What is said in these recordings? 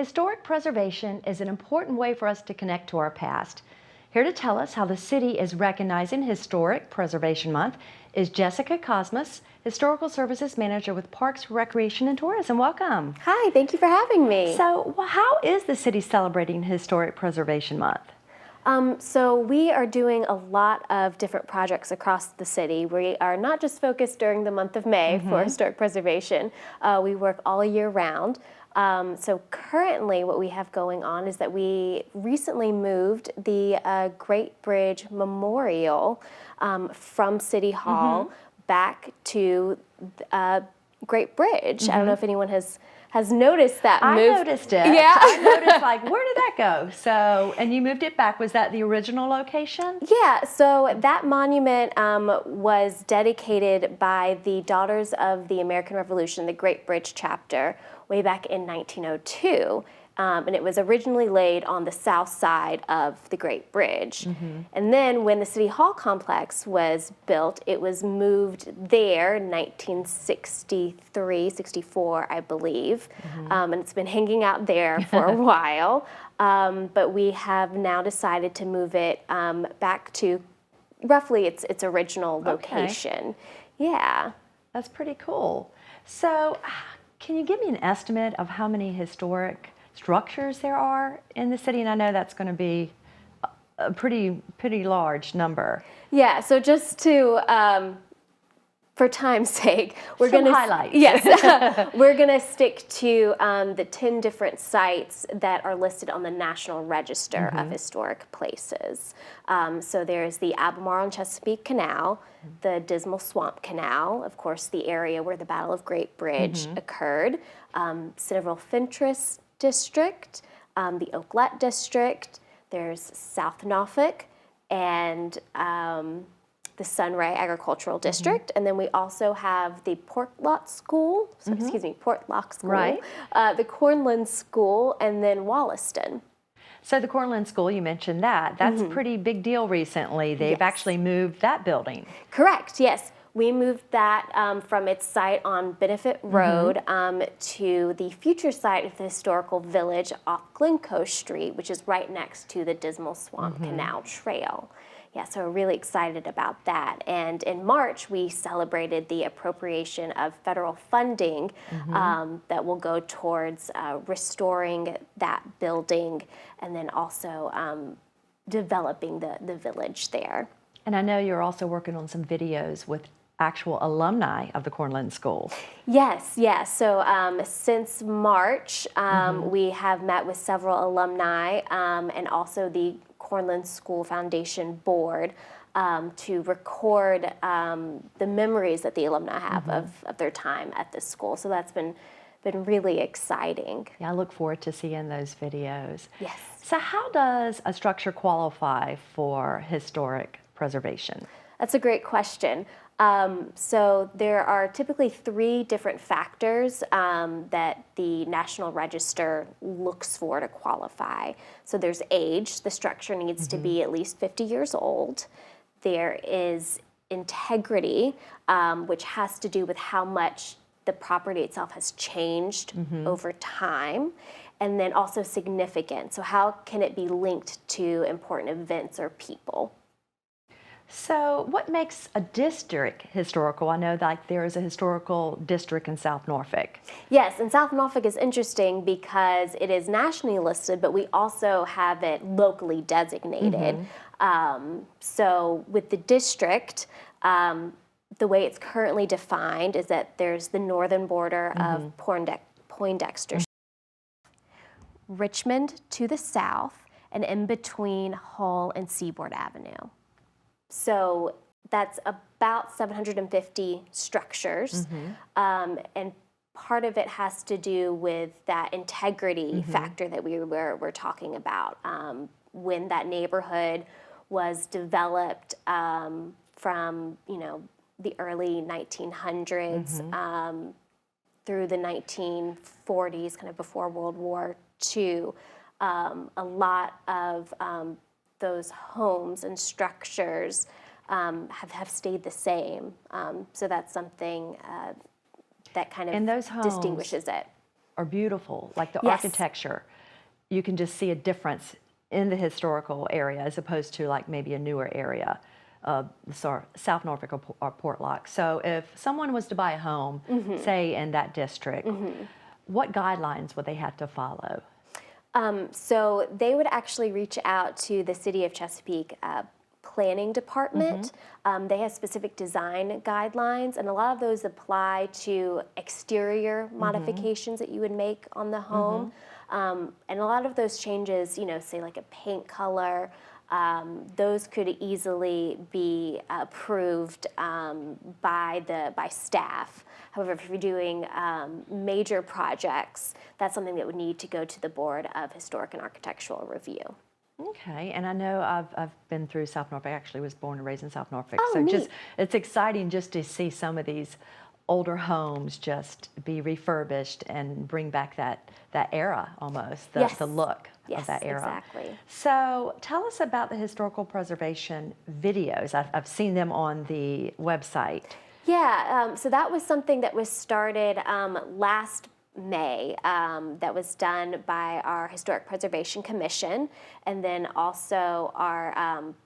Historic preservation is an important way for us to connect to our past. Here to tell us how the city is recognizing Historic Preservation Month is Jessica Cosmas, Historical Services Manager with Parks, Recreation, and Tourism. Welcome. Hi, thank you for having me. So, how is the city celebrating Historic Preservation Month? So we are doing a lot of different projects across the city. We are not just focused during the month of May for historic preservation. We work all year round. So currently what we have going on is that we recently moved the Great Bridge Memorial from City Hall back to Great Bridge. I don't know if anyone has noticed that move. I noticed it. Yeah. I noticed, like, where did that go? So, and you moved it back. Was that the original location? Yeah, so that monument was dedicated by the Daughters of the American Revolution, the Great Bridge Chapter, way back in 1902. And it was originally laid on the south side of the Great Bridge. And then when the City Hall complex was built, it was moved there in 1963, 64, I believe. And it's been hanging out there for a while. But we have now decided to move it back to roughly its original location. Yeah. That's pretty cool. So, can you give me an estimate of how many historic structures there are in the city? And I know that's going to be a pretty large number. Yeah, so just to, for time's sake, we're going to highlights. Yes, we're going to stick to the 10 different sites that are listed on the National Register of Historic Places. So there's the Albemarle and Chesapeake Canal, the Dismal Swamp Canal, of course, the area where the Battle of Great Bridge occurred, Centerville Fentress District, the Oaklet District, there's South Norfolk, and the Sunray Agricultural District, and then we also have the Portlock School, Right. The Cornland School, and then Wollaston. So the Cornland School, you mentioned that. That's a pretty big deal recently. They've actually moved that building. Correct, yes. We moved that from its site on Benefit Road to the future site of the historical village off Glencoe Street, which is right next to the Dismal Swamp Canal Trail. Yeah, so we're really excited about that. And in March, we celebrated the appropriation of federal funding that will go towards restoring that building and then also developing the village there. And I know you're also working on some videos with actual alumni of the Cornland School. Yes. So since March, we have met with several alumni and also the Cornland School Foundation Board to record the memories that the alumni have of their time at the school. So that's been really exciting. Yeah, I look forward to seeing those videos. Yes. So how does a structure qualify for historic preservation? That's a great question. So there are typically 3 different factors that the National Register looks for to qualify. So there's age. The structure needs to be at least 50 years old. There is integrity, which has to do with how much the property itself has changed over time. And then also significant. So how can it be linked to important events or people? So what makes a district historical? I know like there is a historical district in South Norfolk. Yes, and South Norfolk is interesting because it is nationally listed, but we also have it locally designated. So with the district, the way it's currently defined is that there's the northern border of Poindexter, Richmond to the south, and in between Hull and Seaboard Avenue. So that's about 750 structures, and part of it has to do with that integrity factor that we're talking about. When that neighborhood was developed from the early 1900s through the 1940s, kind of before World War II, a lot of those homes and structures have stayed the same. So that's something that kind of And those homes, distinguishes it. are beautiful, like the Yes. architecture. You can just see a difference in the historical area as opposed to like maybe a newer area, South Norfolk or Portlock. So if someone was to buy a home, say in that district, what guidelines would they have to follow? So they would actually reach out to the City of Chesapeake planning department. They have specific design guidelines, and a lot of those apply to exterior modifications that you would make on the home. And a lot of those changes, you know, say like a paint color, those could easily be approved by staff. However, if you're doing major projects, that's something that would need to go to the Board of Historic and Architectural Review. Okay, and I know I've been through South Norfolk. I actually was born and raised in South Norfolk. Oh, So neat. just it's exciting just to see some of these older homes just be refurbished and bring back that era almost, Yes. the look Yes, of that era. exactly. So tell us about the historical preservation videos. I've seen them on the website. Yeah, so that was something that was started last May, that was done by our Historic Preservation Commission, and then also our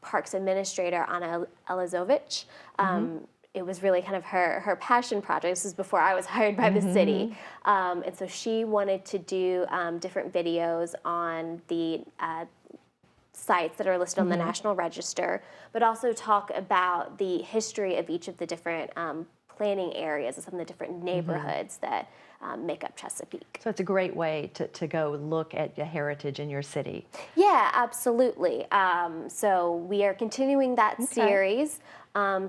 Parks Administrator, Anna Elizovich. It was really kind of her passion project. This was before I was hired by the city. And so she wanted to do different videos on the sites that are listed on the National Register, but also talk about the history of each of the different planning areas and some of the different neighborhoods that make up Chesapeake. So it's a great way to go look at the heritage in your city. Yeah, absolutely. So we are continuing that series.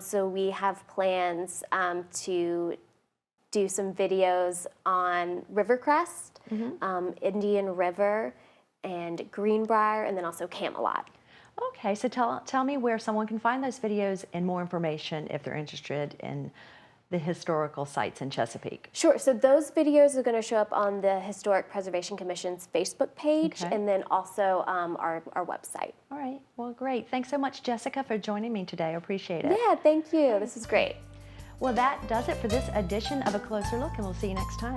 So we have plans to do some videos on Rivercrest, Indian River, and Greenbrier, and then also Camelot. Okay, so tell me where someone can find those videos and more information if they're interested in the historical sites in Chesapeake. Sure, so those videos are going to show up on the Historic Preservation Commission's Facebook page, Okay. and then also our website. All right, well, great. Thanks so much, Jessica, for joining me today. I appreciate it. Yeah, thank you. This is great. Well, that does it for this edition of A Closer Look, and we'll see you next time.